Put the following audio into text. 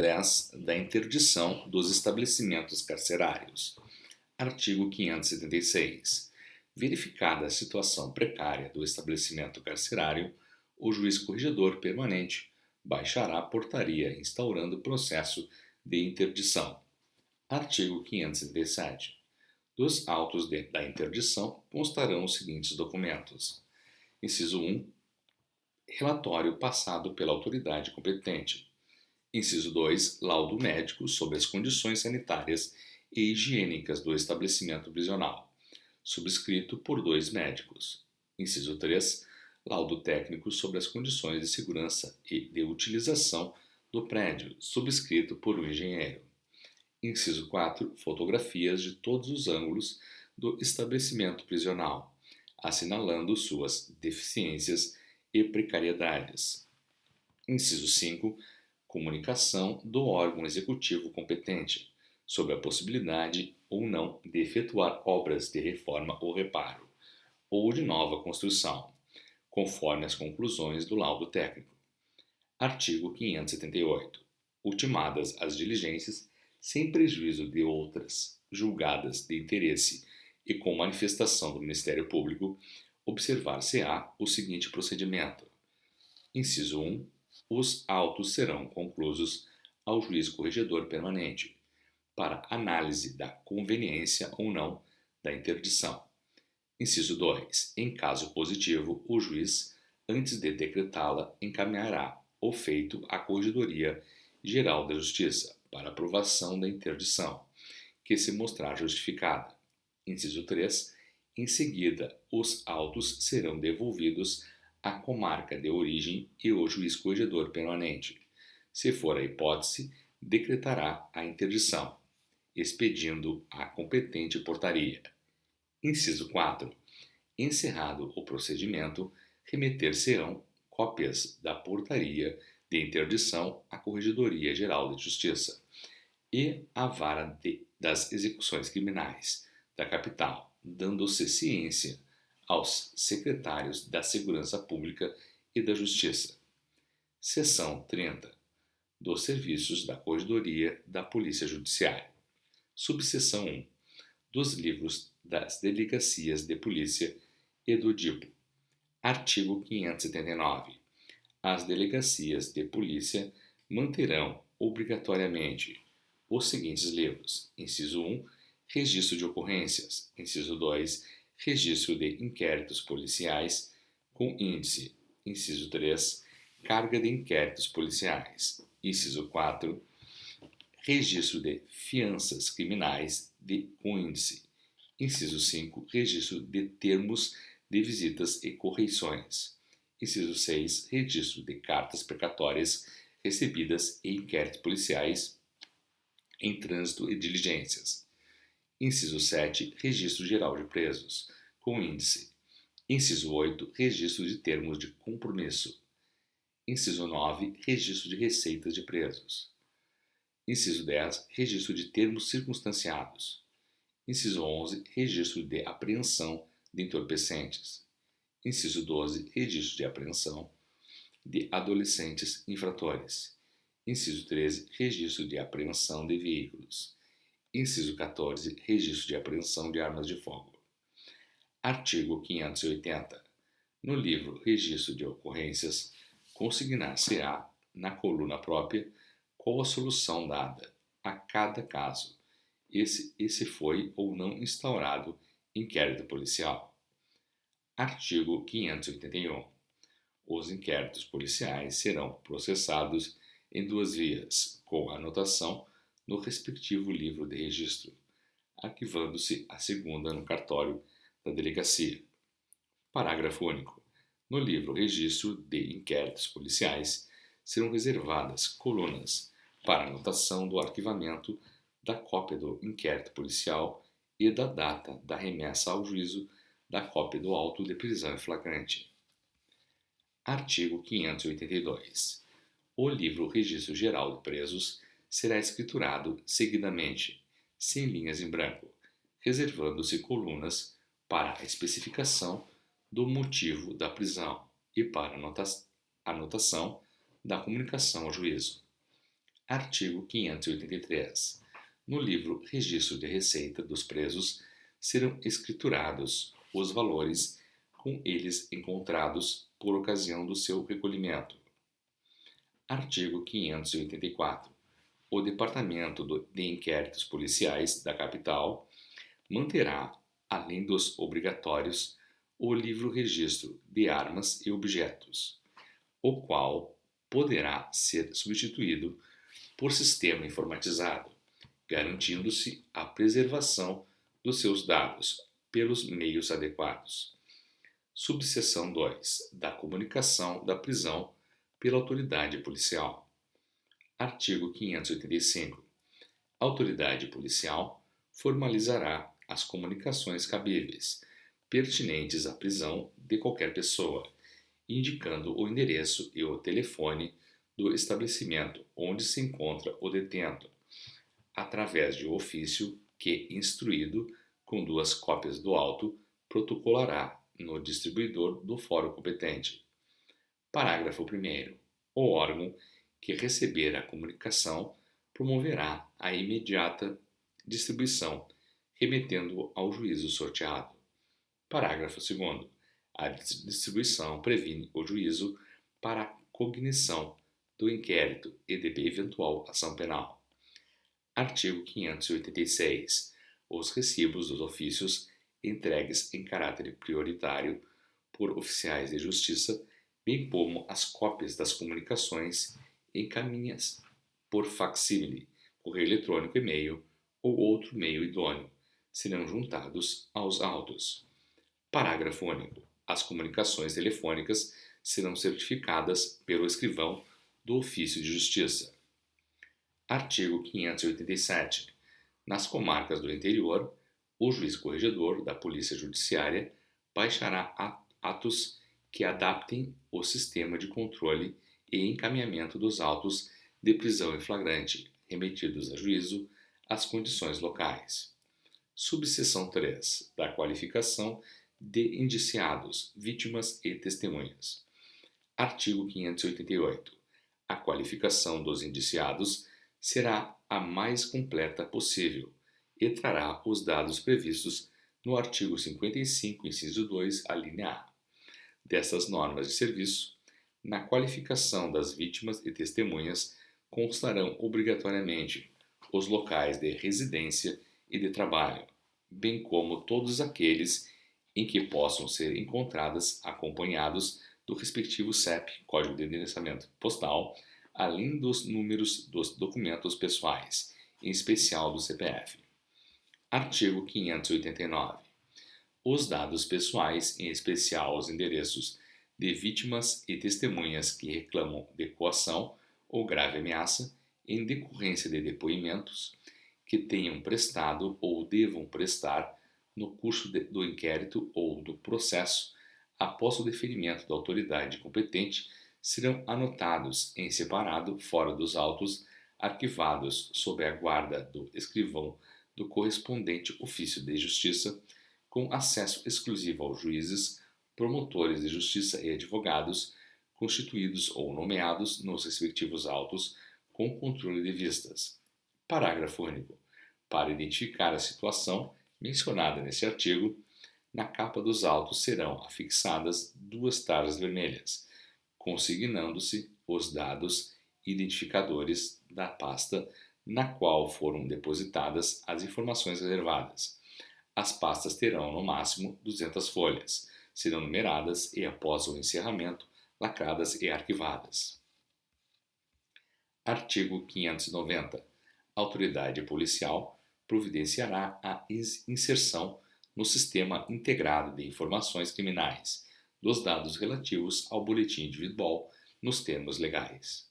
3 da interdição dos estabelecimentos carcerários. Artigo 576. Verificada a situação precária do estabelecimento carcerário, o juiz corregedor permanente baixará portaria instaurando processo de interdição. Artigo 577. Dos autos da interdição constarão os seguintes documentos. Inciso 1. Relatório passado pela autoridade competente. Inciso 2. Laudo médico sobre as condições sanitárias e higiênicas do estabelecimento prisional, subscrito por 2 médicos. Inciso 3. Laudo técnico sobre as condições de segurança e de utilização do prédio, subscrito por um engenheiro. Inciso 4. Fotografias de todos os ângulos do estabelecimento prisional, assinalando suas deficiências e precariedades. Inciso 5. Comunicação do órgão executivo competente sobre a possibilidade ou não de efetuar obras de reforma ou reparo, ou de nova construção, conforme as conclusões do laudo técnico. Artigo 578. Ultimadas as diligências, sem prejuízo de outras julgadas de interesse e com manifestação do Ministério Público, observar-se-á o seguinte procedimento. Inciso 1. Os autos serão conclusos ao juiz corregedor permanente, para análise da conveniência ou não da interdição. Inciso 2. Em caso positivo, o juiz, antes de decretá-la, encaminhará o feito à Corregedoria Geral da Justiça para aprovação da interdição, que se mostrar justificada. Inciso 3. Em seguida, os autos serão devolvidos à comarca de origem e o juiz corregedor permanente, se for a hipótese, decretará a interdição, expedindo a competente portaria. Inciso 4. Encerrado o procedimento, remeter-se-ão cópias da portaria de interdição à Corregedoria Geral de Justiça e à Vara das Execuções Criminais da Capital, dando-se ciência aos secretários da Segurança Pública e da Justiça. Seção 30. Dos Serviços da Corregedoria da Polícia Judiciária. Subseção 1. Dos livros das Delegacias de Polícia e do DIPO. Artigo 579. As delegacias de polícia manterão obrigatoriamente os seguintes livros. Inciso 1. Registro de ocorrências. Inciso 2. Registro de inquéritos policiais com índice. Inciso 3. Carga de inquéritos policiais. Inciso 4. Registro de fianças criminais com índice. Inciso 5. Registro de termos de visitas e correições. Inciso 6. Registro de cartas precatórias recebidas e inquéritos policiais em trânsito e diligências. Inciso 7. Registro geral de presos, com índice. Inciso 8. Registro de termos de compromisso. Inciso 9. Registro de receitas de presos. Inciso 10. Registro de termos circunstanciados. Inciso 11. Registro de apreensão de entorpecentes. Inciso 12. Registro de apreensão de adolescentes infratores. Inciso 13. Registro de apreensão de veículos. Inciso 14. Registro de apreensão de armas de fogo. Artigo 580. No livro Registro de Ocorrências, consignar-se-á na coluna própria qual a solução dada a cada caso, e se foi ou não instaurado inquérito policial. Artigo 581. Os inquéritos policiais serão processados em 2 vias, com anotação no respectivo livro de registro, arquivando-se a segunda no cartório da delegacia. Parágrafo único. No livro Registro de Inquéritos Policiais serão reservadas colunas para anotação do arquivamento da cópia do inquérito policial e da data da remessa ao juízo da cópia do auto de prisão em flagrante. Artigo 582. O livro Registro Geral de Presos será escriturado seguidamente, sem linhas em branco, reservando-se colunas para a especificação do motivo da prisão e para anotação da comunicação ao juízo. Artigo 583. No livro Registro de Receita dos Presos serão escriturados os valores com eles encontrados por ocasião do seu recolhimento. Artigo 584. O Departamento de Inquéritos Policiais da Capital manterá, além dos obrigatórios, o livro Registro de Armas e Objetos, o qual poderá ser substituído por sistema informatizado, garantindo-se a preservação dos seus dados pelos meios adequados. Subseção 2. Da comunicação da prisão pela autoridade policial. Artigo 585. A autoridade policial formalizará as comunicações cabíveis, pertinentes à prisão de qualquer pessoa, indicando o endereço e o telefone do estabelecimento onde se encontra o detento, através de ofício que, instruído com 2 cópias do auto, protocolará no distribuidor do fórum competente. Parágrafo 1º. O órgão que receber a comunicação promoverá a imediata distribuição, remetendo-o ao juízo sorteado. Parágrafo 2º. A distribuição previne o juízo para a cognição do inquérito e de eventual ação penal. Artigo 586. Os recibos dos ofícios entregues em caráter prioritário por oficiais de justiça, bem como as cópias das comunicações encaminhadas por facsímile, correio eletrônico, e-mail ou outro meio idôneo, serão juntados aos autos. Parágrafo único. As comunicações telefônicas serão certificadas pelo escrivão do ofício de justiça. Artigo 587. Nas comarcas do interior, o juiz corregedor da Polícia Judiciária baixará atos que adaptem o sistema de controle e encaminhamento dos autos de prisão em flagrante, remetidos a juízo, às condições locais. Subseção 3. Da qualificação de indiciados, vítimas e testemunhas. Artigo 588. A qualificação dos indiciados será a mais completa possível e trará os dados previstos no artigo 55, inciso 2, alínea A. Dessas normas de serviço, na qualificação das vítimas e testemunhas constarão obrigatoriamente os locais de residência e de trabalho, bem como todos aqueles em que possam ser encontradas acompanhados do respectivo CEP, Código de Endereçamento Postal, além dos números dos documentos pessoais, em especial do CPF. Artigo 589. Os dados pessoais, em especial os endereços de vítimas e testemunhas que reclamam de coação ou grave ameaça em decorrência de depoimentos que tenham prestado ou devam prestar no curso do inquérito ou do processo, após o deferimento da autoridade competente, serão anotados em separado fora dos autos arquivados sob a guarda do escrivão do correspondente ofício de justiça, com acesso exclusivo aos juízes, promotores de justiça e advogados, constituídos ou nomeados nos respectivos autos, com controle de vistas. Parágrafo único. Para identificar a situação mencionada neste artigo, na capa dos autos serão afixadas 2 tarjas vermelhas, consignando-se os dados identificadores da pasta na qual foram depositadas as informações reservadas. As pastas terão, no máximo, 200 folhas, serão numeradas e, após o encerramento, lacradas e arquivadas. Artigo 590. A autoridade policial providenciará a inserção no Sistema Integrado de Informações Criminais dos dados relativos ao boletim individual nos termos legais.